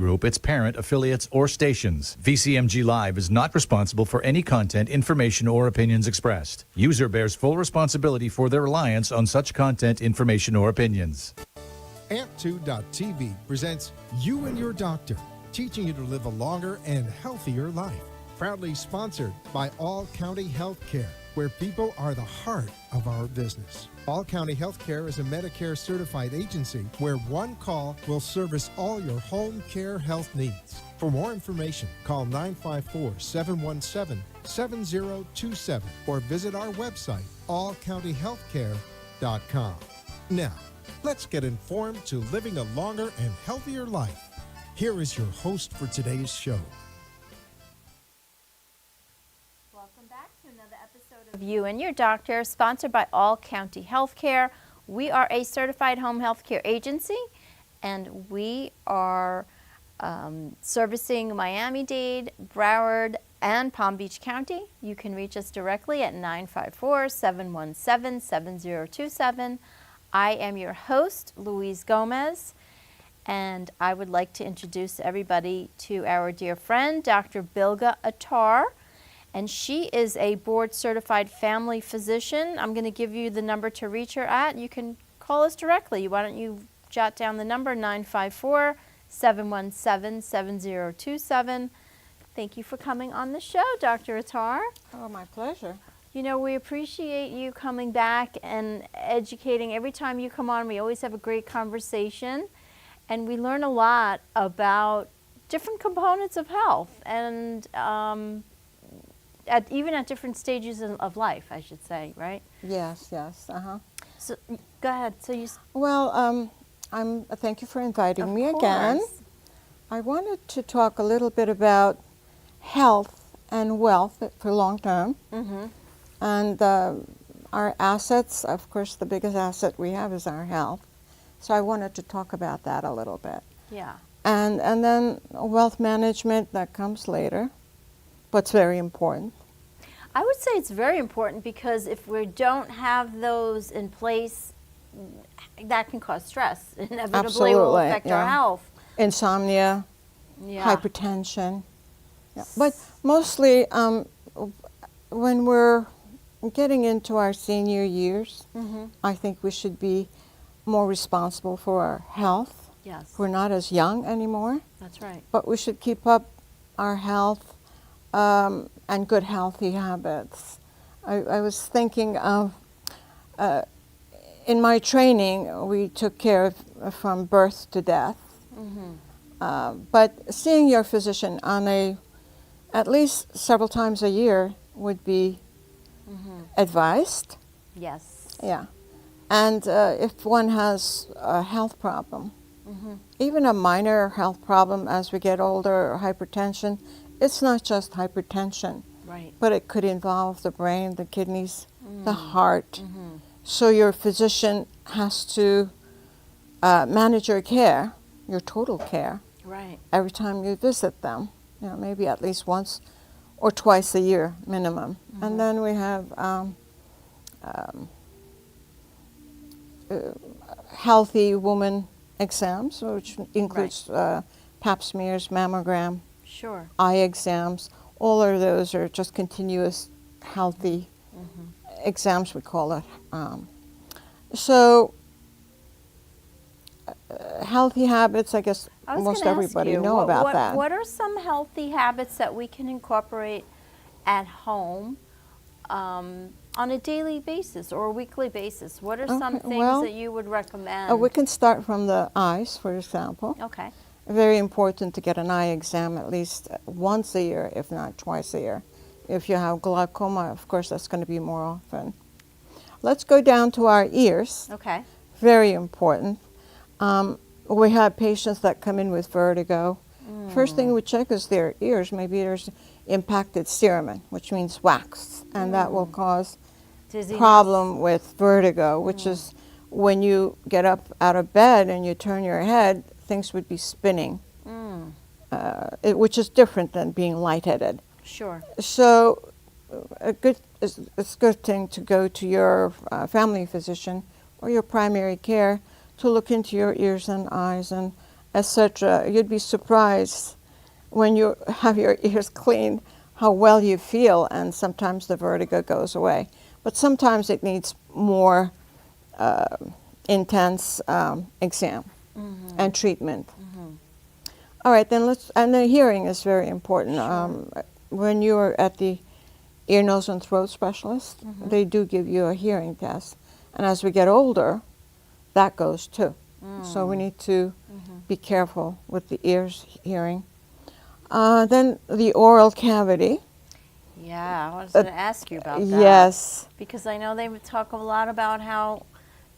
Group, its parent, affiliates, or stations. VCMG Live is not responsible for any content, information, or opinions expressed. User bears full responsibility for their reliance on such content, information, or opinions. Amp2.tv presents You and Your Doctor, teaching you to live a longer and healthier life. Proudly sponsored by All County Healthcare, where people are the heart of our business. All County Healthcare is a Medicare certified agency where one call will service all your home care health needs. For more information, call 954-717-7027 or visit our website, allcountyhealthcare.com. Now, let's get informed to living a longer and healthier life. Here is your host for today's show. Welcome back to another episode of You and Your Doctor, sponsored by All County Healthcare. We are a certified home health care agency, and we are servicing Miami-Dade, Broward, and Palm Beach County. You can reach us directly at 954-717-7027. I am your host, Louise Gomez, and I would like to introduce everybody to our dear friend, Dr. Bilga Attar, and she is a board-certified family physician. I'm going to give you the number to reach her at. You can call us directly. Why don't you jot down the number, 954-717-7027. Thank you for coming on the show, Dr. Attar. Oh, my pleasure. You know, we appreciate you coming back and educating. Every time you come on, we always have a great conversation, and we learn a lot about different components of health, and even at different stages of life, I should say, right? Yes, yes, So, go ahead. So you. Well, thank you for inviting me again. I wanted to talk a little bit about health and wealth for long term. Mm-hmm. And our assets, of course, the biggest asset we have is our health. So I wanted to talk about that a little bit. Yeah. And then wealth management, that comes later, but it's very important. I would say it's very important because if we don't have those in place, that can cause stress. Inevitably Absolutely, will affect our yeah. health. Insomnia, Yeah. hypertension. Yeah. But mostly when we're getting into our senior years, Mm-hmm. I think we should be more responsible for our health. Yes. We're not as young anymore, That's right. but we should keep up our health and good healthy habits. I was thinking of, in my training, we took care of from birth to death. Mm-hmm. But seeing your physician on at least several times a year would be advised. Yes. Yeah. And if one has a health problem, even a minor health problem as we get older, or hypertension, it's not just hypertension, Right. but it could involve the brain, the kidneys, the heart. So your physician has to manage your care, your total care, Right. every time you visit them, maybe at least once or twice a year minimum. And then we have healthy woman exams, which includes pap smears, mammogram, Sure. eye exams. All of those are just continuous healthy exams, we call it. So healthy habits, I guess I was most gonna ask everybody you, know about that. What are some healthy habits that we can incorporate at home on a daily basis or a weekly basis? What are some Okay, things well, that you would recommend? We can start from the eyes, for example. Okay. Very important to get an eye exam at least once a year, if not twice a year. If you have glaucoma, of course, that's going to be more often. Let's go down to our ears. Okay. Very important. We have patients that come in with vertigo. First thing we check is their ears. Maybe there's impacted cerumen, which means wax, and that will cause Dizziness. problem with vertigo, which is when you get up out of bed and you turn your head, things would be spinning, which is different than being lightheaded. Sure. So it's a good thing to go to your family physician or your primary care to look into your ears and eyes and etc. You'd be surprised when you have your ears cleaned how well you feel, and sometimes the vertigo goes away. But sometimes it needs more intense exam and treatment. All right, then and the hearing is very important. When you're at the ear, nose, and throat specialist, they do give you a hearing test. And as we get older, that goes too. So we need to be careful with the ears hearing. Then the oral cavity. Yeah, I was going to ask you about that. Yes. Because I know they would talk a lot about how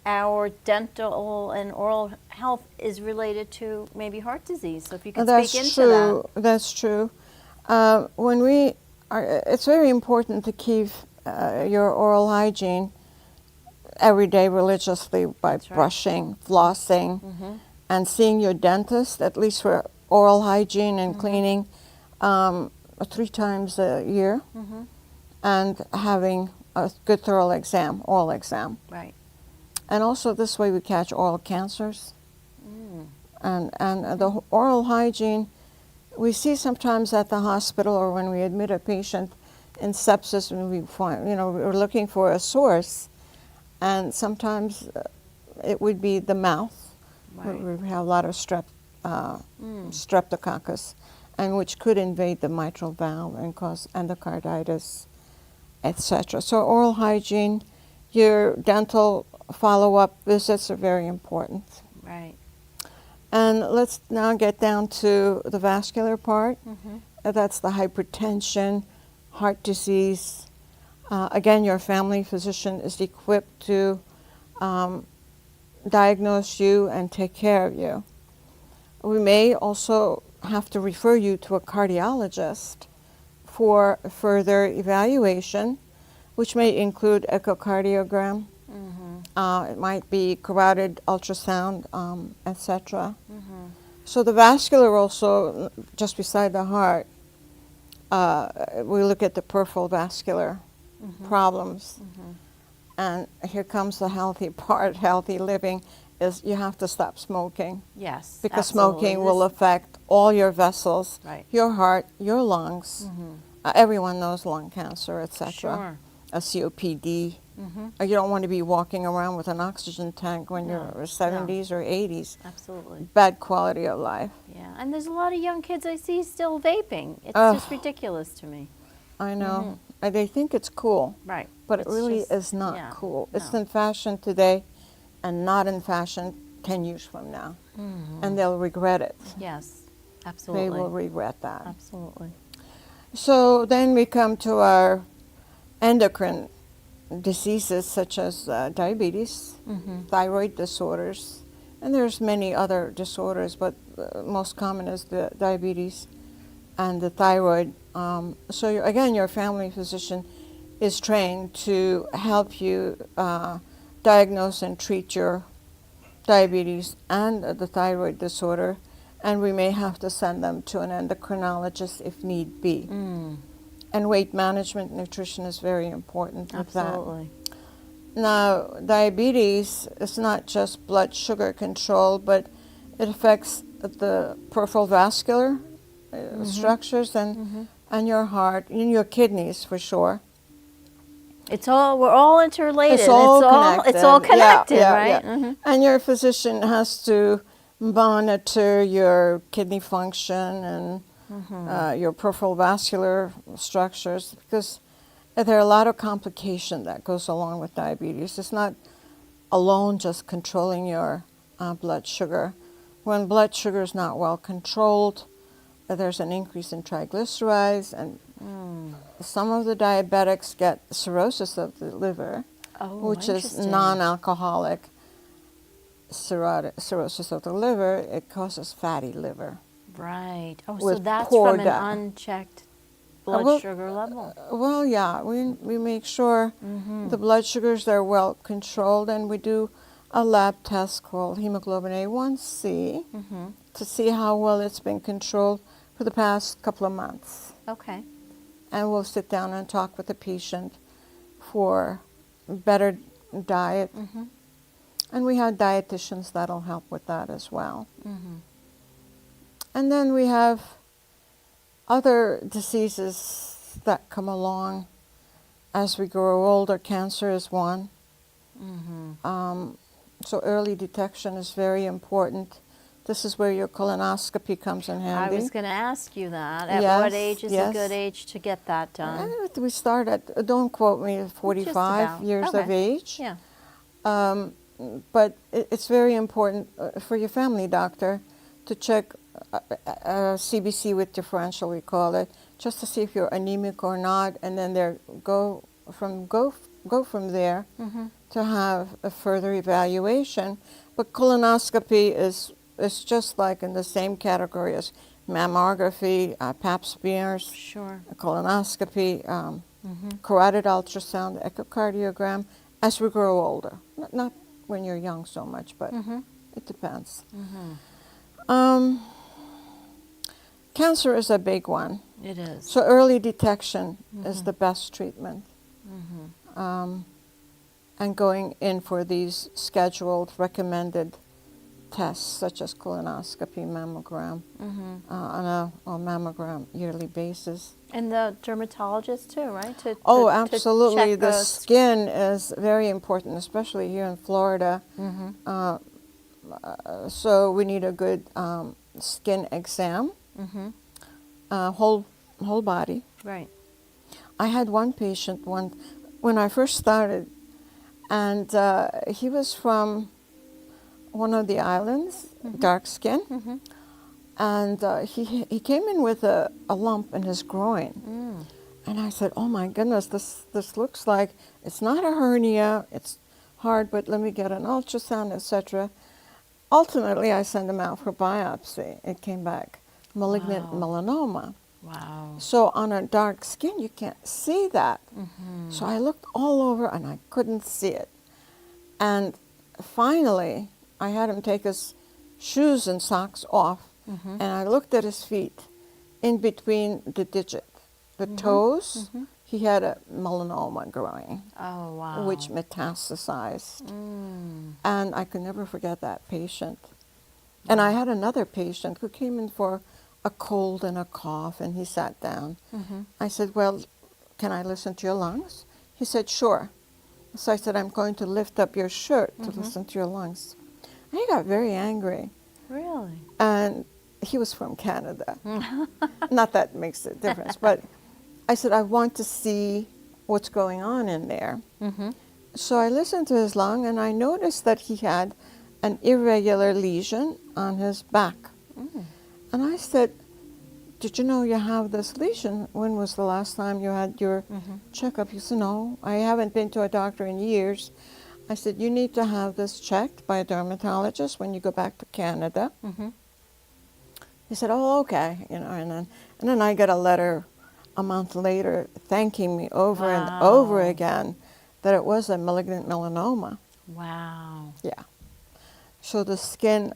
our dental and oral health is related to maybe heart disease. So if you could speak into that. That's true. It's very important to keep your oral hygiene every day religiously by brushing, flossing, and seeing your dentist, at least for oral hygiene and cleaning, 3 times a year, and having a good thorough exam, oral exam. Right. And also this way we catch oral cancers. And the oral hygiene, we see sometimes at the hospital or when we admit a patient in sepsis, and we find, we're looking for a source, and sometimes it would be the mouth. Right. We have a lot of streptococcus, and which could invade the mitral valve and cause endocarditis, etc. So oral hygiene, your dental follow-up visits are very important. Right. And let's now get down to the vascular part. That's the hypertension, heart disease. Again, your family physician is equipped to diagnose you and take care of you. We may also have to refer you to a cardiologist for further evaluation, which may include echocardiogram. It might be carotid ultrasound, etc. So the vascular also, just beside the heart, we look at the peripheral vascular problems. And here comes the healthy part, healthy living, is you have to stop smoking. Yes, Because absolutely. smoking will affect all your vessels, Right. your heart, your lungs. Everyone knows lung cancer, etc. Sure. A COPD. You don't want to be walking around with an oxygen tank when you're 70s or 80s. Absolutely. Bad quality of life. Yeah, and there's a lot of young kids I see still vaping. It's just ridiculous to me. I know. They think it's cool, Right. but it It's really just- is not yeah, cool. It's no. in fashion today and not in fashion 10 years from now. And they'll regret it. Yes, absolutely. They will regret that. Absolutely. So then we come to our endocrine diseases such as diabetes, thyroid disorders, and there's many other disorders, but most common is the diabetes and the thyroid. So again, your family physician is trained to help you diagnose and treat your diabetes and the thyroid disorder, and we may have to send them to an endocrinologist if need be. And weight management, nutrition is very important with that. Absolutely. Now, diabetes is not just blood sugar control, but it affects the peripheral vascular structures and your heart, and your kidneys for sure. We're all interrelated. It's all connected. It's all connected, Yeah, right? yeah. And your physician has to monitor your kidney function and your peripheral vascular structures, because there are a lot of complication that goes along with diabetes. It's not alone just controlling your blood sugar. When blood sugar is not well controlled, there's an increase in triglycerides, and some of the diabetics get cirrhosis of the liver, which is interesting. non-alcoholic cirrhosis of the liver. It causes fatty liver. Right. Oh, so With that's poor from an diet. unchecked blood well, sugar level. Well, yeah, we make sure the blood sugars are well controlled, and we do a lab test called hemoglobin A1C to see how well it's been controlled for the past couple of months. Okay. And we'll sit down and talk with the patient for better diet. And we have dietitians that'll help with that as well. And then we have other diseases that come along as we grow older. Cancer is one. So early detection is very important. This is where your colonoscopy comes in handy. I was going to ask you that. At Yes, what age is a yes. good age to get that done? We start at, don't quote me, at 45 about. years of Okay. age. Yeah. But it's very important for your family doctor to check CBC with differential, we call it, just to see if you're anemic or not, and then go from there to have a further evaluation. But colonoscopy is just like in the same category as mammography, pap smears, Sure. colonoscopy, carotid ultrasound, echocardiogram, as we grow older. Not when you're young so much, but it depends. Cancer is a big one. It is. So early detection is the best treatment. And going in for these scheduled, recommended tests, such as colonoscopy, mammogram, on a mammogram yearly basis. And the dermatologist too, right? Oh, to absolutely. check The those. skin is very important, especially here in Florida. So we need a good skin exam, whole body. Right. I had one patient when I first started, and he was from one of the islands, dark skin, and he came in with a lump in his groin. And I said, oh my goodness, this looks like it's not a hernia, it's hard, but let me get an ultrasound, etc. Ultimately, I sent him out for biopsy. It came back malignant melanoma. Wow. So on a dark skin, you can't see that. So I looked all over and I couldn't see it. And finally, I had him take his shoes and socks off, and I looked at his feet in between the toes. He had a melanoma growing, Oh, wow. which metastasized. And I could never forget that patient. And I had another patient who came in for a cold and a cough, and he sat down. I said, well, can I listen to your lungs? He said, sure. So I said, I'm going to lift up your shirt to listen to your lungs. And he got very angry. Really? And he was from Canada. Not that makes a difference, but I said, I want to see what's going on in there. So I listened to his lung, and I noticed that he had an irregular lesion on his back. And I said, did you know you have this lesion? When was the last time you had your checkup? He said, no, I haven't been to a doctor in years. I said, you need to have this checked by a dermatologist when you go back to Canada. He said, oh, okay. And then I got a letter a month later thanking me over and over again that it was a malignant melanoma. Wow. Yeah. So the skin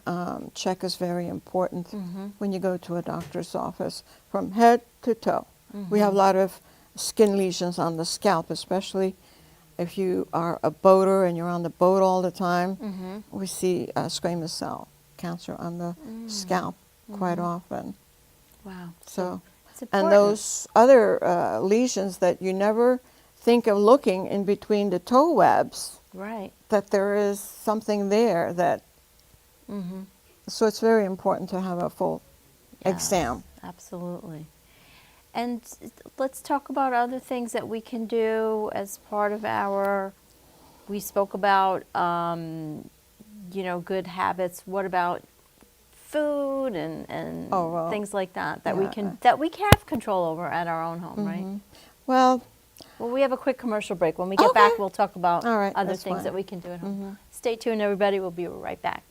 check is very important when you go to a doctor's office, from head to toe. We have a lot of skin lesions on the scalp, especially if you are a boater and you're on the boat all the time. We see squamous cell cancer on the scalp quite often. Wow. So, it's and important. those other lesions that you never think of looking in between the toe webs, Right. that there is something there that. So it's very important to have a full exam. Absolutely. And let's talk about other things that we can do as part of we spoke about, good habits. What about food and things like that, that we can have control over at our own home, right? Well, we have a quick commercial break. When we get back, we'll talk about All right, other that's things fine. that we can do at home. Stay tuned, everybody. We'll be right back.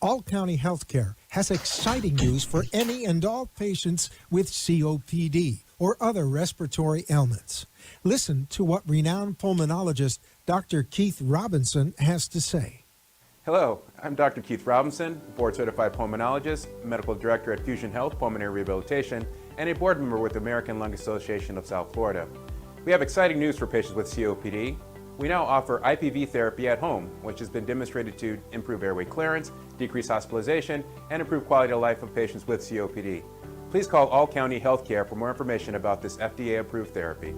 All County Healthcare has exciting news for any and all patients with COPD or other respiratory ailments. Listen to what renowned pulmonologist Dr. Keith Robinson has to say. Hello, I'm Dr. Keith Robinson, board-certified pulmonologist, medical director at Fusion Health Pulmonary Rehabilitation, and a board member with the American Lung Association of South Florida. We have exciting news for patients with COPD. We now offer IPV therapy at home, which has been demonstrated to improve airway clearance, decrease hospitalization, and improve quality of life of patients with COPD. Please call All County Healthcare for more information about this FDA-approved therapy.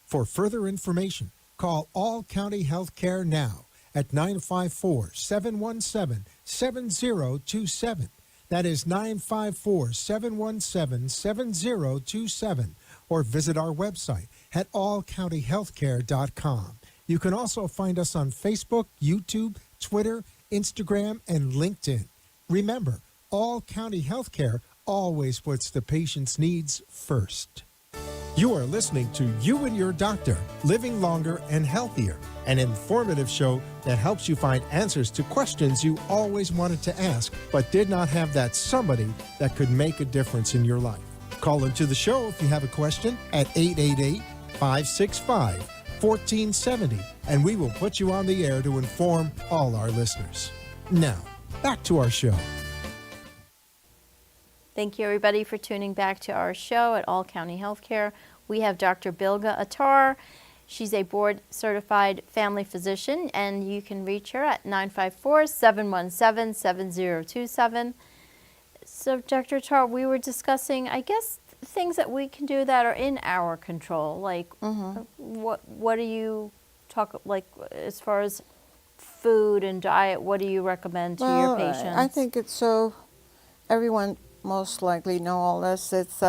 For further information, call All County Healthcare now at 954-717-7027. That is 954-717-7027. Or visit our website at allcountyhealthcare.com. You can also find us on Facebook, YouTube, Twitter, Instagram, and LinkedIn. Remember, All County Healthcare always puts the patient's needs first. You are listening to You and Your Doctor, Living Longer and Healthier, an informative show that helps you find answers to questions you always wanted to ask, but did not have that somebody that could make a difference in your life. Call into the show if you have a question at 888-565-1470, and we will put you on the air to inform all our listeners. Now, back to our show. Thank you, everybody, for tuning back to our show at All County Healthcare. We have Dr. Bilga Attar. She's a board-certified family physician, and you can reach her at 954-717-7027. So, Dr. Attar, we were discussing, I guess, things that we can do that are in our control. Like, what do you talk, like, as far as food and diet, what do you recommend to your patients? I think it's so, everyone most likely know all this. It's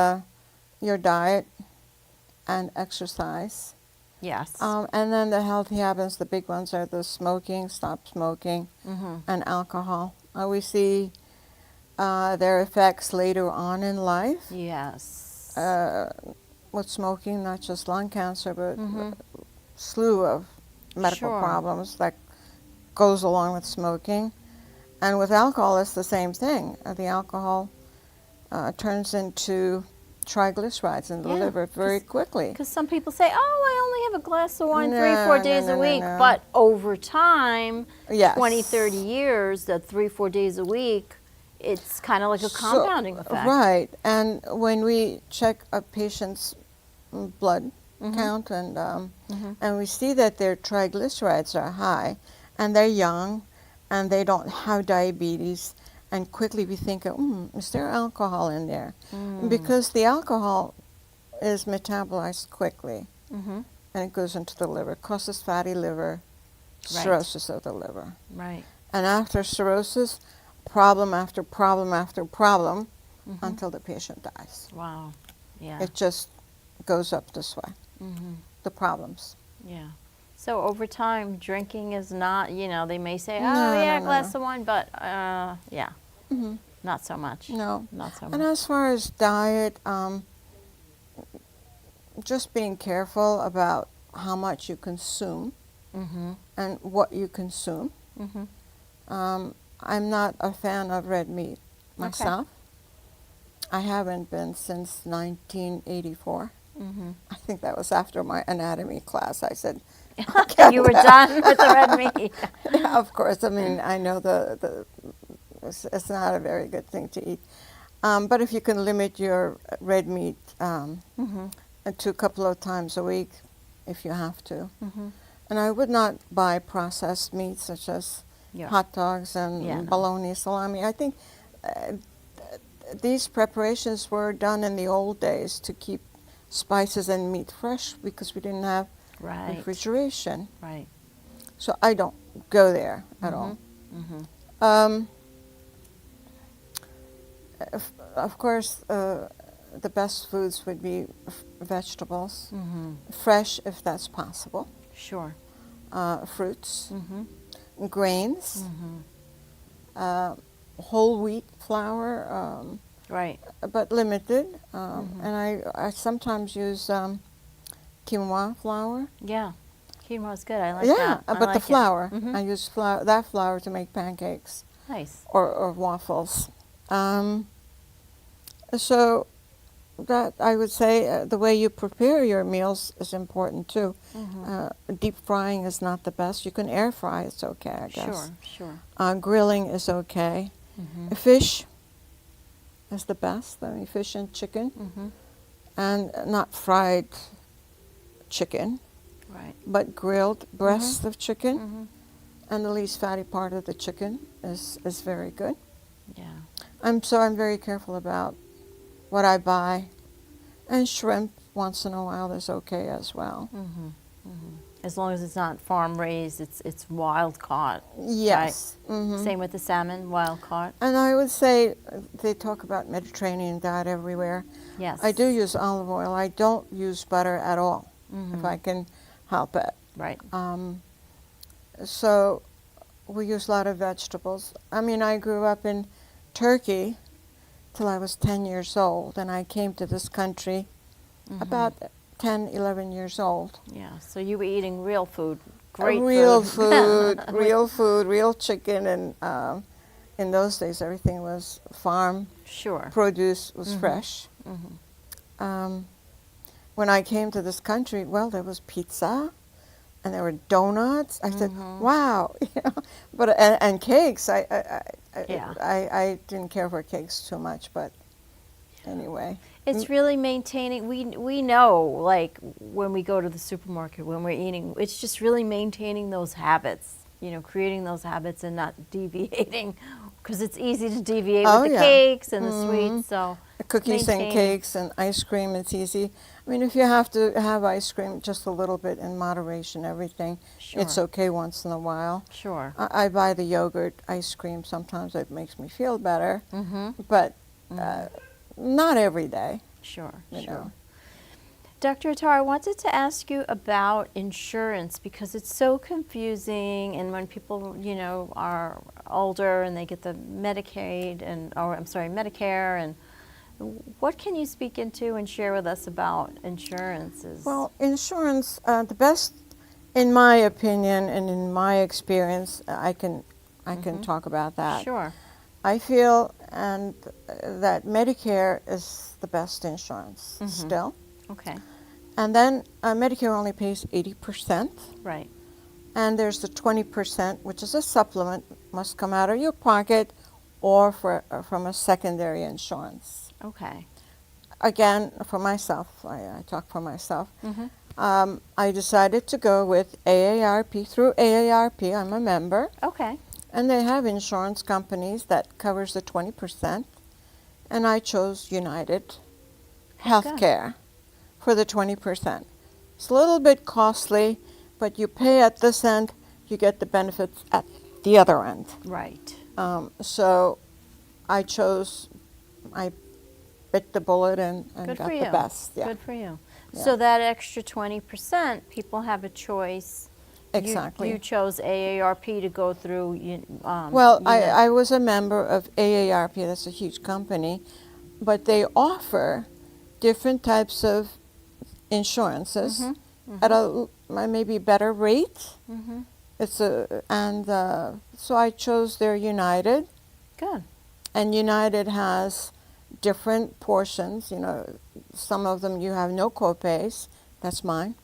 your diet and exercise. Yes. And then the healthy habits, the big ones are the smoking, stop smoking, and alcohol. We see their effects later on in life. Yes. With smoking, not just lung cancer, but a slew of medical problems that goes along with smoking. And with alcohol, it's the same thing. The alcohol turns into triglycerides in the liver very quickly. Because some people say, oh, I only have a glass of wine 3-4 days a week. But over time, 20, 30 years, that 3-4 days a week, it's kind of like a compounding effect. Right. And when we check a patient's blood count and we see that their triglycerides are high and they're young and they don't have diabetes, and quickly we think, is there alcohol in there? Because the alcohol is metabolized quickly, and it goes into the liver, causes fatty liver, cirrhosis of the liver. Right. And after cirrhosis, problem after problem after problem until the patient dies. Wow. Yeah. It just goes up this way, the problems. Yeah. So over time, drinking is not, they may say, a glass of wine, but not so much. No. Not so much. And as far as diet, just being careful about how much you consume and what you consume. I'm not a fan of red meat myself. I haven't been since 1984. I think that was after my anatomy class. I said, you were done with the red meat. Yeah, of course. I mean, I know it's not a very good thing to eat. But if you can limit your red meat to a couple of times a week, if you have to. And I would not buy processed meats such as hot dogs and bologna, salami. I think these preparations were done in the old days to keep spices and meat fresh because we didn't have refrigeration. Right. So I don't go there at all. Of course, the best foods would be vegetables, fresh if that's possible. Sure. Fruits, grains, whole wheat flour, but limited. And I sometimes use quinoa flour. Yeah, quinoa is good. I like that. Yeah, but like the flour, I use that flour to make pancakes. Nice. Or waffles. So that I would say the way you prepare your meals is important too. Deep frying is not the best. You can air fry, it's okay, I guess. Sure. Grilling is okay. Fish is the best. I mean, fish and chicken, and not fried chicken, Right. but grilled breasts of chicken, and the least fatty part of the chicken is very good. Yeah. I'm very careful about what I buy, and shrimp once in a while is okay as well. As long as it's not farm raised, it's wild caught. Yes. Right? Same with the salmon, wild caught. And I would say they talk about Mediterranean diet everywhere. Yes. I do use olive oil. I don't use butter at all, if I can help it. Right. So we use a lot of vegetables. I mean, I grew up in Turkey till I was 10 years old, and I came to this country about 10, 11 years old. Yeah. So you were eating real food. Great real food. food, real chicken, and in those days everything was farm. Sure. Produce was fresh. When I came to this country, well, there was pizza, and there were donuts. I said, "Wow!" You know, but and cakes. I didn't care for cakes too much, but anyway. It's really maintaining. We know, like when we go to the supermarket, when we're eating, it's just really maintaining those habits. You know, creating those habits and not deviating, because it's easy to deviate with the cakes and the sweets. So Cookies and cakes and ice cream, it's easy. I mean, if you have to have ice cream, just a little bit in moderation, everything, it's okay once in a while. Sure. I buy the yogurt ice cream. Sometimes it makes me feel better, but not every day. Sure. You know. Dr. Attar, I wanted to ask you about insurance, because it's so confusing, and when people, you know, are older and they get the Medicare, and what can you speak into and share with us about insurances? Well, insurance, the best, in my opinion and in my experience, I can talk about that. Sure. I feel that Medicare is the best insurance still. Okay. And then Medicare only pays 80%. Right. And there's the 20%, which is a supplement, must come out of your pocket or from a secondary insurance. Okay. Again, for myself, I talk for myself. I decided to go with AARP. Through AARP, I'm a member. Okay. And they have insurance companies that covers the 20%. And I chose United Healthcare for the 20%. It's a little bit costly, but you pay at this end, you get the benefits at the other end. Right. So I bit the bullet and Good got for the you. best. Yeah. Good for you. Yeah. So that extra 20%, people have a choice. Exactly. You chose AARP to go through. Well, I was a member of AARP. That's a huge company, but they offer different types of insurances at a maybe better rate. So I chose their United. Good. And United has different portions. You know, some of them you have no copays. That's mine.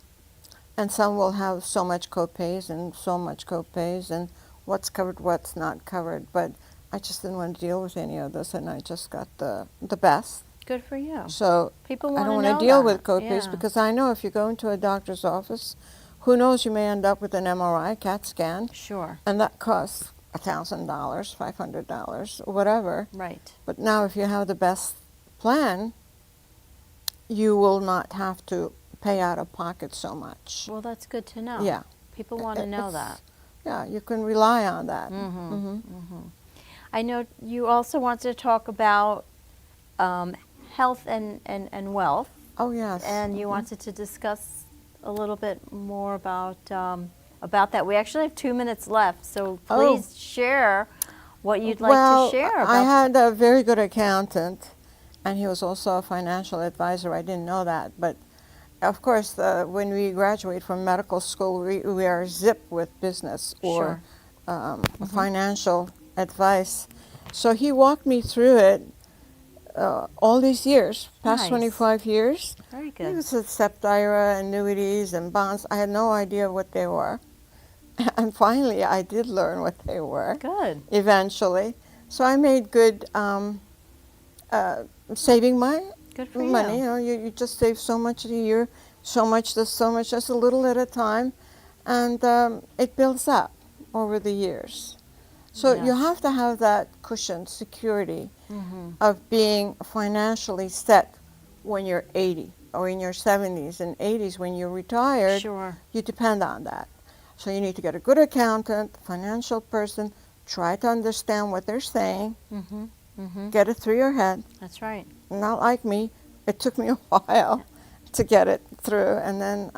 And some will have so much copays and so much copays and what's covered, what's not covered. But I just didn't want to deal with any of this, and I just got the best. Good for you. So People I want don't to want to deal with that. copays Yeah. because I know if you go into a doctor's office, who knows, you may end up with an MRI, CAT scan, Sure. and that costs $1,000, $500, whatever. Right. But now if you have the best plan, you will not have to pay out of pocket so much. Well, that's good to know. Yeah. People want to know It's- that. Yeah, you can rely on that. I know you also wanted to talk about health and wealth, Oh, yes. and you wanted to discuss a little bit more about that. We actually have 2 minutes left, so please share what you'd like to share about. I had a very good accountant, and he was also a financial advisor. I didn't know that, but of course, when we graduate from medical school, we are zipped with business or financial advice. So he walked me through it all these years, past Nice. 25 years. Very It good. was a SEPT-IRA, annuities, and bonds. I had no idea what they were. And finally, I did learn what they were. Good. Eventually. So I made good saving my Good for money. you. You know, you just save so much a year, so much this, so much, just a little at a time. And it builds up over the years. So you Yes. have to have that cushion, security Mm-hmm. of being financially set when you're 80 or in your 70s and 80s when you're retired. Sure. You depend on that. So you need to get a good accountant, financial person, try to understand what they're saying, Mm-hmm. Mm-hmm. get it through your head. That's right. Not like me. It took me a while to get it through. And then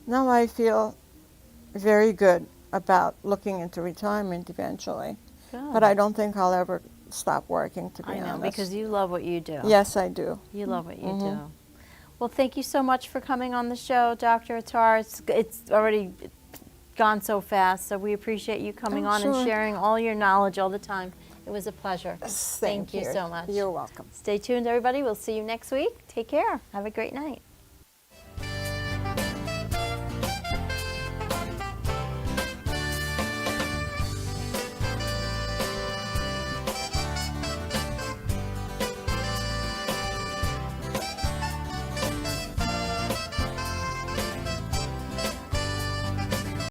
now I feel very good about looking into retirement eventually. Good. But I don't think I'll ever stop working, to be I know, honest. because you love what you do. Yes, I do. You love what you Mm-hmm. do. Well, thank you so much for coming on the show, Dr. Attar. It's already gone so fast, so we appreciate you coming Oh, on and sure. sharing all your knowledge all the time. It was a pleasure. Same Thank you here. so much. You're welcome. Stay tuned, everybody. We'll see you next week. Take care. Have a great night.